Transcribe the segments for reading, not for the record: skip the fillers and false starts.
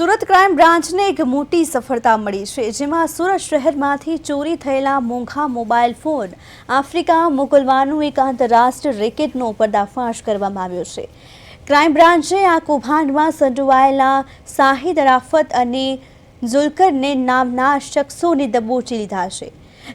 Surat crime બ્રાન્ચને એક મોટી સફળતા મળી છે, જેમાં સુરત શહેરમાંથી ચોરી થયેલા મોંઘા મોબાઈલ ફોન આફ્રિકા મોકલવાનું એક આંતરરાષ્ટ્રીય રેકેટનો પર્દાફાશ કરવામાં આવ્યો છે। ક્રાઇમ બ્રાન્ચે આ કૌભાંડમાં સંડોવાયેલા શાહિદ અરાફત અને ઝુલ્કરને નામના શખ્સોને દબોચી લીધા છે।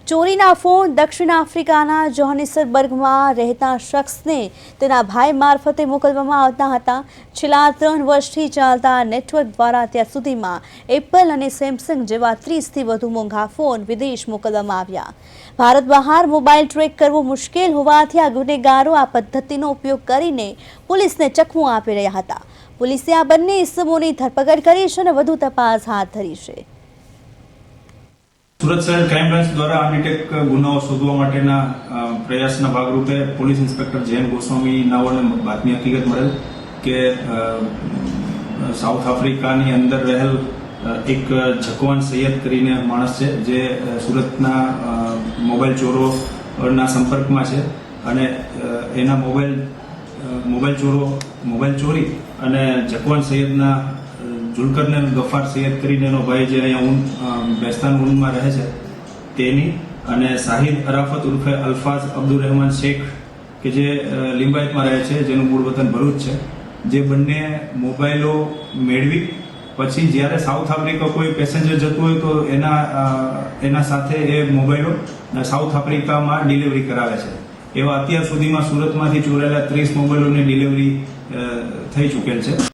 ચોરીના ફોન દક્ષિણ આફ્રિકાના જોહાનિસબર્ગમાં રહેતા શખ્સને તેના ભાઈ મારફતે મોકલવામાં આવતા હતા। છેલ્લા 3 વર્ષથી ચાલતા નેટવર્ક દ્વારા અત્યાર સુધીમાં એપલ અને સેમસંગ જેવા 30થી વધુ મોંઘા ફોન વિદેશ મોકલવામાં આવ્યા। ભારત બહાર મોબાઈલ ટ્રેક કરવો મુશ્કેલ હોવાથી આ ગુનેગારો આ પદ્ધતિનો ઉપયોગ કરીને પોલીસને ચકમું આપી રહ્યા હતા। પોલીસે આ બંને ઇસમોની ધરપકડ કરી છે અને વધુ તપાસ હાથ ધરી છે। સુરત શહેર ક્રાઇમ બ્રાન્ચ દ્વારા અનડિટેક ગુનાઓ શોધવા માટેના પ્રયાસના ભાગરૂપે પોલીસ ઇન્સ્પેક્ટર જૈન ગોસ્વામી નાઓને બાતમી હકીકત મળેલ કે સાઉથ આફ્રિકાની અંદર રહેલ એક જકવાન સૈયદ કરીને માણસ છે, જે સુરતના મોબાઈલ ચોરોના સંપર્કમાં છે અને એના મોબાઈલ ચોરી અને જકવાન સૈયદના ઝુલ્કરને ગફાર સૈયદ કરીને એનો ભાઈ જે અહીંયા બેસ્તાન ઉનમાં રહે છે તેની અને શાહિદ અરાફત ઉર્ફે અલ્ફાઝ અબ્દુલ રહેમાન શેખ કે જે લિંબાયતમાં રહે છે, જેનું મૂળ વતન ભરૂચ છે, જે બંને મોબાઈલો મેળવી પછી જ્યારે સાઉથ આફ્રિકા કોઈ પેસેન્જર જતું હોય તો એના સાથે એ મોબાઈલો સાઉથ આફ્રિકામાં ડિલિવરી કરાવે છે। એવા અત્યાર સુધીમાં સુરતમાંથી ચોરાયેલા 30 મોબાઈલોની ડિલિવરી થઈ ચૂકેલ છે।